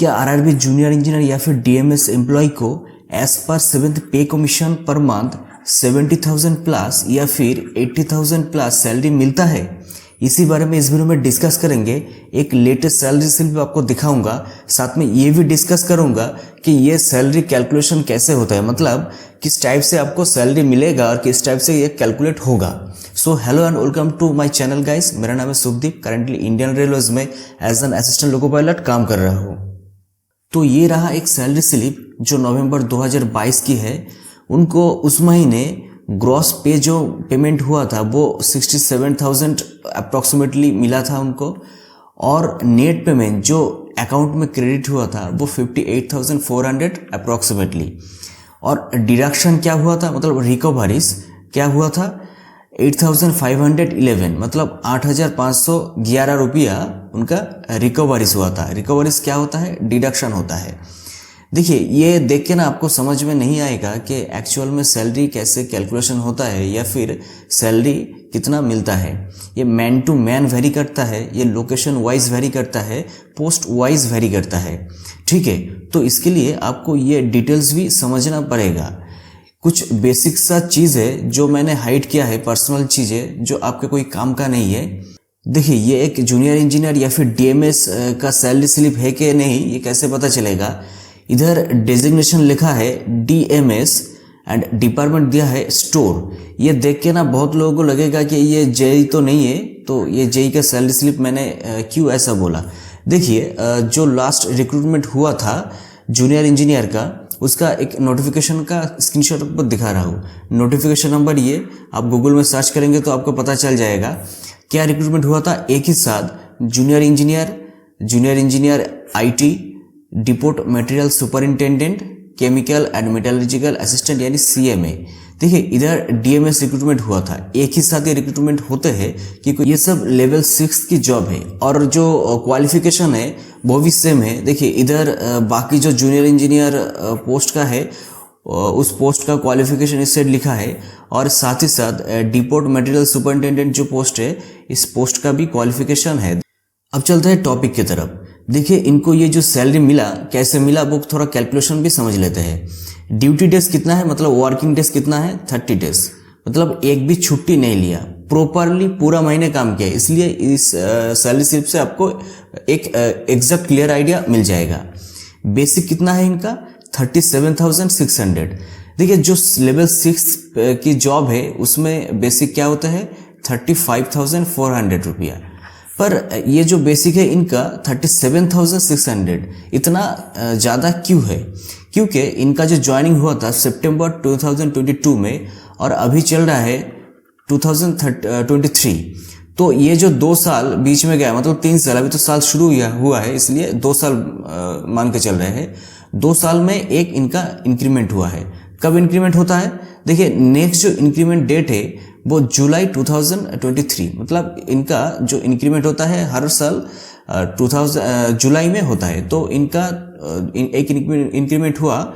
क्या RRB junior engineer या फिर डीएमएस एम्प्लॉय को एज पर 7th पे कमीशन पर मंथ 70,000 प्लस या फिर 80,000 प्लस सैलरी मिलता है? इसी बारे में इस वीडियो में डिस्कस करेंगे। एक लेटेस्ट सैलरी स्लिप आपको दिखाऊंगा, साथ में ये भी डिस्कस करूंगा कि ये सैलरी कैलकुलेशन कैसे होता है, मतलब किस टाइप से आपको सैलरी मिलेगा और किस टाइप से ये कैलकुलेट होगा। So hello and welcome to my channel guys, मेरा नाम है सुखदीप। करंटली इंडियन रेलवेज में as an assistant loco pilot काम कर रहा हूँ। तो ये रहा एक सैलरी स्लिप जो नवंबर 2022 की है। उनको उस महीने ग्रॉस पे जो पेमेंट हुआ था वो 67,000 अप्रॉक्सीमेटली मिला था उनको, और नेट पेमेंट जो अकाउंट में क्रेडिट हुआ था वो 58,400 अप्रॉक्सीमेटली। और डिडक्शन क्या हुआ था, मतलब रिकवरीज क्या हुआ था, 8,511, मतलब 8,511 रुपया उनका रिकवरीज हुआ था। रिकवरीज क्या होता है, डिडक्शन होता है। देखिए, ये देख के ना आपको समझ में नहीं आएगा कि एक्चुअल में सैलरी कैसे कैलकुलेशन होता है या फिर सैलरी कितना मिलता है। ये मैन टू मैन वेरी करता है, ये लोकेशन वाइज वेरी करता है, पोस्ट वाइज वेरी करता है। ठीक है, तो इसके लिए आपको ये डिटेल्स भी समझना पड़ेगा। कुछ बेसिक सा चीज़ है जो मैंने हाइड किया है, पर्सनल चीज़ें जो आपके कोई काम का नहीं है। देखिए, ये एक जूनियर इंजीनियर या फिर डीएमएस का सैलरी स्लिप है कि नहीं, ये कैसे पता चलेगा। इधर डेजिग्नेशन लिखा है डीएमएस एंड डिपार्टमेंट दिया है स्टोर। ये देख के ना बहुत लोगों को लगेगा कि ये जेई तो नहीं है, तो ये जेई का सैलरी स्लिप मैंने क्यों ऐसा बोला। देखिए, जो लास्ट रिक्रूटमेंट हुआ था जूनियर इंजीनियर का, उसका एक नोटिफिकेशन का स्क्रीनशॉट आपको दिखा रहा हूँ। नोटिफिकेशन नंबर ये आप गूगल में सर्च करेंगे तो आपको पता चल जाएगा क्या रिक्रूटमेंट हुआ था। एक ही साथ junior engineer IT, depot material superintendent, chemical and metallurgical assistant यानी सीएमए। देखिए, इधर डीएमएस रिक्रूटमेंट हुआ था। एक ही साथ ये रिक्रूटमेंट होते हैं क्योंकि ये सब लेवल 6 की जॉब है और जो क्वालिफिकेशन है वो भी सेम है। देखिए, इधर बाकी जो जूनियर इंजीनियर पोस्ट का है उस पोस्ट का क्वालिफिकेशन इस साइड लिखा है, और साथ ही साथ डिपोट मटेरियल सुपरिंटेंडेंट जो पोस्ट है इस पोस्ट का भी क्वालिफिकेशन है। अब चलते हैं टॉपिक की तरफ। देखिए, इनको ये जो सैलरी मिला कैसे मिला वो थोड़ा कैलकुलेशन भी समझ लेते हैं। ड्यूटी डेज कितना है, मतलब वर्किंग डेज कितना है, 30 डेज, मतलब एक भी छुट्टी नहीं लिया, प्रॉपरली पूरा महीने काम किया। इसलिए इस सैलरी स्लिप से आपको एक एग्जैक्ट क्लियर आइडिया मिल जाएगा। बेसिक कितना है इनका, 37,600। देखिए, जो लेवल 6 की जॉब है उसमें बेसिक क्या होता है, 35,400 रुपया। पर ये जो बेसिक है इनका 37,600 इतना ज़्यादा क्यों है, क्योंकि इनका जो ज्वाइनिंग हुआ था सितंबर 2022 में और अभी चल रहा है 2023। तो ये जो 2 साल बीच में गया, मतलब 3 साल, अभी तो साल शुरू हुआ है इसलिए 2 साल मान के चल रहे हैं। 2 साल में एक इनका इंक्रीमेंट हुआ है। कब इंक्रीमेंट होता है, देखिए नेक्स्ट जो इंक्रीमेंट डेट है वो जुलाई 2023, मतलब इनका जो इंक्रीमेंट होता है हर साल 2000 जुलाई में होता है। तो इनका एक इंक्रीमेंट हुआ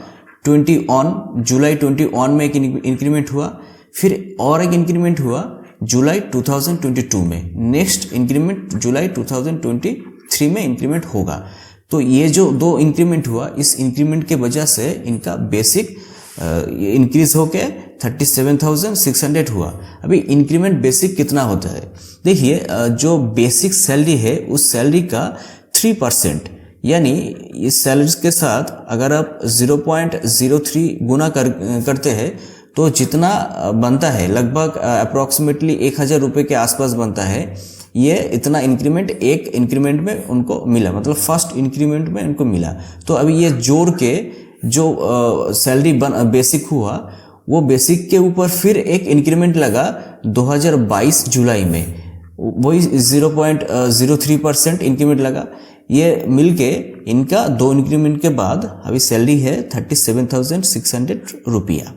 जुलाई 21 में एक इंक्रीमेंट हुआ, फिर और एक इंक्रीमेंट हुआ जुलाई 2022 में। नेक्स्ट इंक्रीमेंट जुलाई 2023 में इंक्रीमेंट होगा। तो ये जो 2 इंक्रीमेंट हुआ, इस इंक्रीमेंट के वजह से इनका बेसिक इंक्रीज होके 37,600 हुआ। अभी इंक्रीमेंट बेसिक कितना होता है, देखिए जो बेसिक सैलरी है उस सैलरी का 3%, यानी इस सैलरी के साथ अगर आप 0.03 गुना करते हैं तो जितना बनता है लगभग अप्रॉक्सीमेटली 1,000 रुपये के आसपास बनता है। ये इतना इंक्रीमेंट एक इंक्रीमेंट में उनको मिला, मतलब फर्स्ट इंक्रीमेंट में उनको मिला। तो अभी ये जोड़ के जो सैलरी बेसिक हुआ वो बेसिक के ऊपर फिर एक इंक्रीमेंट लगा 2022 जुलाई में, वही 0.03% इंक्रीमेंट लगा। ये मिलके इनका 2 इंक्रीमेंट के बाद अभी सैलरी है 37,600 रुपया।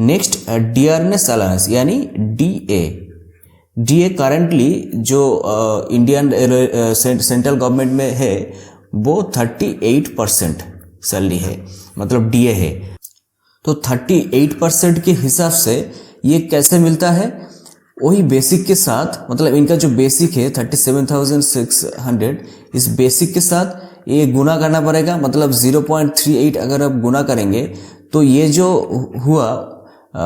नेक्स्ट डियरनेस अलाउंस यानी डीए करंटली जो इंडियन सेंट्रल गवर्नमेंट में है वो 38% सैलरी है, मतलब डीए है। तो 38% के हिसाब से ये कैसे मिलता है, वही बेसिक के साथ, मतलब इनका जो बेसिक है 37,600, इस बेसिक के साथ ये गुना करना पड़ेगा, मतलब 0.38 अगर आप गुना करेंगे तो ये जो हुआ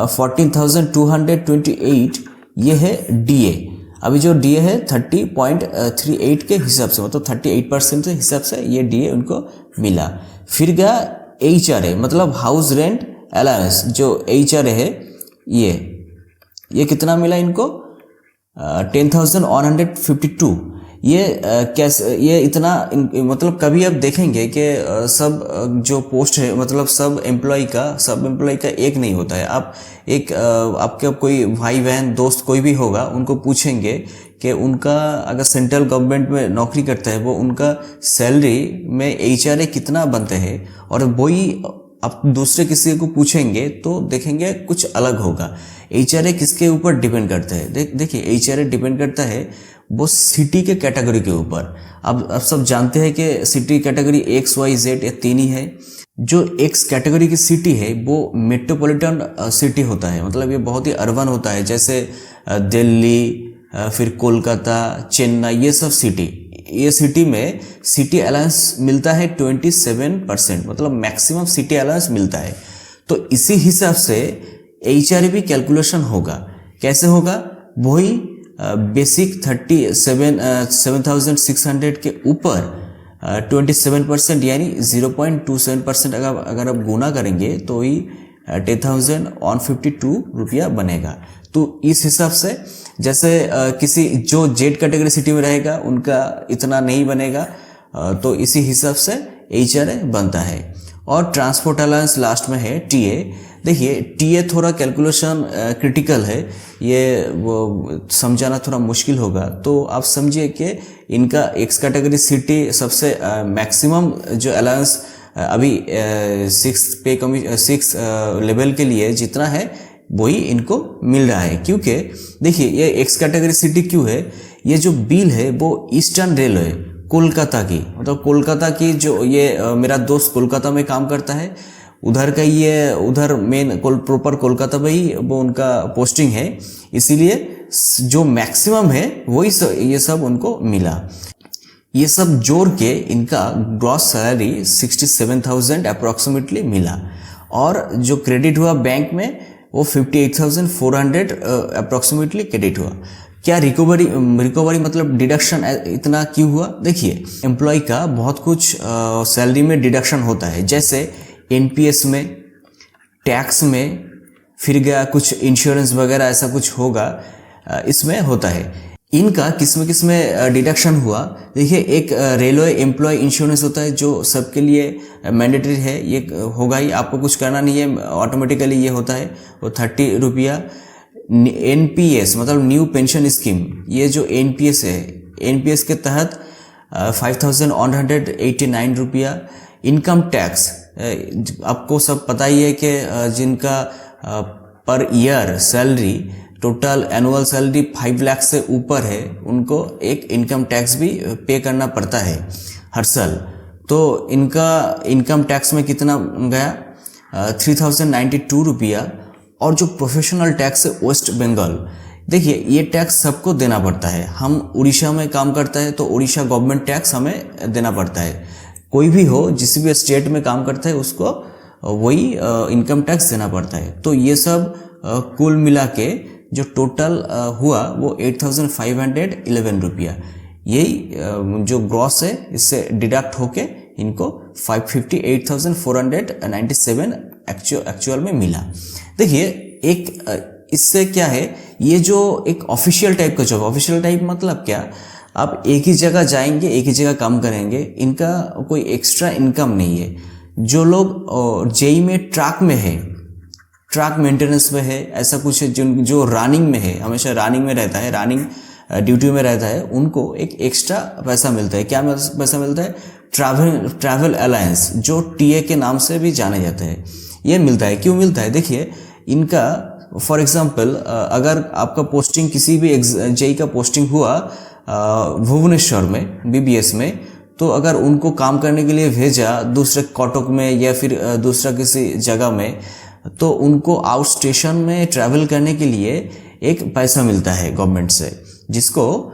14,228, ये है डीए। अभी जो डीए है 30.38 के हिसाब से, मतलब 38% के हिसाब से ये डीए उनको मिला। फिर गया एचआरए, मतलब हाउस रेंट अलाउंस। जो एचआरए है ये कितना मिला इनको? 10,152। ये कैसे, ये इतना, मतलब कभी आप देखेंगे कि सब जो पोस्ट है, मतलब सब एम्प्लॉय का एक नहीं होता है। आप एक आपके कोई भाई बहन दोस्त कोई भी होगा, उनको पूछेंगे कि उनका अगर सेंट्रल गवर्नमेंट में नौकरी करता है, वो उनका सैलरी में एचआरए कितना बनते हैं, और वही आप दूसरे किसी को पूछेंगे तो देखेंगे कुछ अलग होगा। एचआरए किसके ऊपर डिपेंड करता है? देखिए एचआरए डिपेंड करता है वो सिटी के कैटेगरी के ऊपर। अब सब जानते हैं कि city category X Y Z ये तीन ही है। जो एक्स कैटेगरी की सिटी है वो मेट्रोपॉलिटन सिटी होता है, मतलब ये बहुत ही अर्बन होता है, जैसे दिल्ली, फिर कोलकाता, चेन्नई, ये सब सिटी। ये सिटी में सिटी अलाउंस मिलता है 27%, मतलब मैक्सिमम सिटी अलाउंस मिलता है। तो इसी हिसाब से एचआरए भी कैलकुलेशन होगा। कैसे होगा? वही बेसिक 7,600 के ऊपर 27% यानी 0.27% अगर आप गुना करेंगे तो ही 10,152 रुपया बनेगा। तो इस हिसाब से जैसे किसी जो जेड कैटेगरी सिटी में रहेगा उनका इतना नहीं बनेगा, तो इसी हिसाब से एचआरए बनता है। और ट्रांसपोर्ट अलाउंस लास्ट में है टीए। देखिए टीए थोड़ा कैलकुलेशन क्रिटिकल है, ये वो समझाना थोड़ा मुश्किल होगा। तो आप समझिए कि इनका एक्स कैटेगरी सिटी सबसे मैक्सिमम जो अलाउंस अभी 6 लेवल के लिए जितना है वही इनको मिल रहा है। क्योंकि देखिए ये एक्स कैटेगरी सिटी क्यों है? ये जो बिल है वो ईस्टर्न रेलवे कोलकाता की, मतलब कोलकाता की, जो ये मेरा दोस्त कोलकाता में काम करता है, उधर का ये उधर मेन प्रॉपर कोलकाता में ही वो उनका पोस्टिंग है, इसीलिए जो मैक्सिमम है वही ये सब उनको मिला। ये सब जोड़ के इनका ग्रॉस सैलरी 67,000 अप्रॉक्सीमेटली मिला। और जो क्रेडिट हुआ बैंक में वो 58,400 अप्रॉक्सीमेटली क्रेडिट हुआ। क्या रिकवरी मतलब डिडक्शन इतना क्यों हुआ? देखिए एम्प्लॉय का बहुत कुछ सैलरी में डिडक्शन होता है, जैसे एनपीएस में, टैक्स में, फिर गया कुछ इंश्योरेंस वगैरह ऐसा कुछ होगा, इसमें होता है। इनका किसमें डिडक्शन हुआ? देखिए एक रेलवे एम्प्लॉय इंश्योरेंस होता है जो सबके लिए मैंडेटरी है, ये होगा ही, आपको कुछ करना नहीं है, ऑटोमेटिकली ये होता है, वो 30 रुपया। एनपीएस मतलब न्यू पेंशन स्कीम, ये जो एनपीएस है, एनपीएस के तहत 5,189 रुपया। इनकम टैक्स आपको सब पता ही है कि जिनका per year salary, total annual salary 5 lakh से ऊपर है, उनको एक इनकम टैक्स भी पे करना पड़ता है हर साल। तो इनका इनकम टैक्स में कितना गया? 3,092 रुपया। और जो प्रोफेशनल टैक्स है वेस्ट बंगाल, देखिए ये टैक्स सबको देना पड़ता है। हम उड़ीसा में काम करता है तो उड़ीसा गवर्नमेंट टैक्स हमें देना पड़ता है। कोई भी हो, जिस भी स्टेट में काम करता है उसको वही इनकम टैक्स देना पड़ता है। तो ये सब कुल मिला के जो टोटल हुआ वो 8,511 रुपया। यही जो ग्रॉस है इससे डिडक्ट होके इनको 58,497 एक्चुअल में मिला। देखिए एक इससे क्या है, ये जो एक ऑफिशियल टाइप का जॉब, ऑफिशियल टाइप मतलब क्या? आप एक ही जगह जाएंगे, एक ही जगह काम करेंगे, इनका कोई एक्स्ट्रा इनकम नहीं है। जो लोग जेई में ट्रक में है, ट्रक मेंटेनेंस में है, ऐसा कुछ है, जो रनिंग में है, हमेशा रनिंग में रहता है, रनिंग ड्यूटी में रहता है, उनको एक एक्स्ट्रा पैसा मिलता है। क्या पैसा मिलता है? ट्रैवल अलायंस, जो टीए के नाम से भी जाने जाते हैं। ये मिलता है। क्यों मिलता है? देखिए इनका फॉर एग्जांपल अगर आपका पोस्टिंग किसी भी जेई का पोस्टिंग हुआ भुवनेश्वर में बीबीएस में, तो अगर उनको काम करने के लिए भेजा दूसरे कटक में या फिर दूसरा किसी जगह में, तो उनको आउट स्टेशन में ट्रैवल करने के लिए एक पैसा मिलता है गवर्नमेंट से, जिसको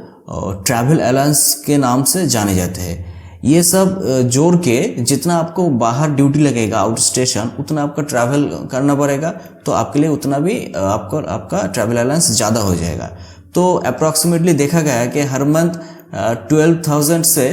ट्रैवल अलाउंस के नाम से जाने जाते हैं। ये सब जोड़ के जितना आपको बाहर ड्यूटी लगेगा आउट स्टेशन, उतना आपका ट्रैवल करना पड़ेगा, तो आपके लिए उतना भी आपका ट्रैवल अलाउंस ज़्यादा हो जाएगा। तो अप्रॉक्सीमेटली देखा गया है कि हर मंथ 12,000 से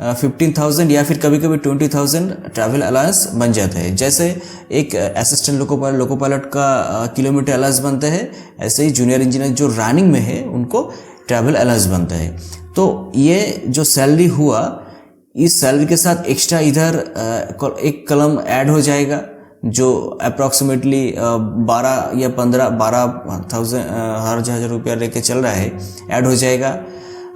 15,000 या फिर कभी कभी 20,000 ट्रैवल अलाउंस बन जाते हैं। जैसे एक असिस्टेंट लोको पायलट का किलोमीटर अलाउंस बनता है, ऐसे ही जूनियर इंजीनियर जो रनिंग में है उनको ट्रैवल अलाउंस बनता है। तो ये जो सैलरी हुआ, इस सैलरी के साथ एक्स्ट्रा इधर एक कलम ऐड हो जाएगा जो अप्रॉक्सीमेटली 12 या 12,000 हर हजार रुपया लेके चल रहा है, ऐड हो जाएगा।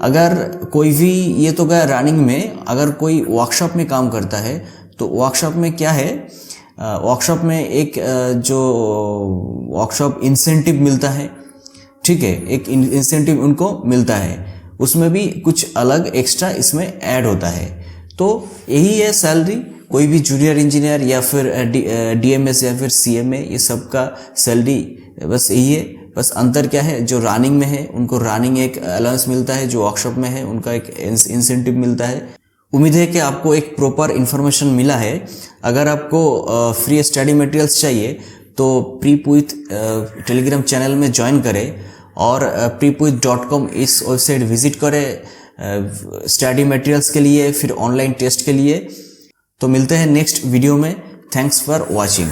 अगर कोई भी, ये तो गया रनिंग में, अगर कोई वर्कशॉप में काम करता है तो वर्कशॉप में क्या है, वर्कशॉप में एक जो वर्कशॉप इंसेंटिव मिलता है, ठीक है, एक इंसेंटिव उनको मिलता है, उसमें भी कुछ अलग एक्स्ट्रा इसमें ऐड होता है। तो यही है सैलरी। कोई भी जूनियर इंजीनियर या फिर डीएमएस या फिर सीएमए, ये सब का सैलरी बस यही है। बस अंतर क्या है, जो रनिंग में है उनको रनिंग एक अलाउंस मिलता है, जो वर्कशॉप में है उनका एक इंसेंटिव मिलता है। उम्मीद है कि आपको एक प्रॉपर इन्फॉर्मेशन मिला है। अगर आपको फ्री स्टडी मटेरियल्स चाहिए तो प्रीप विथ टेलीग्राम चैनल में ज्वाइन करें और prepwith.com इस वेबसाइट विजिट करें स्टडी मटेरियल्स के लिए, फिर ऑनलाइन टेस्ट के लिए। तो मिलते हैं नेक्स्ट वीडियो में। Thanks for watching.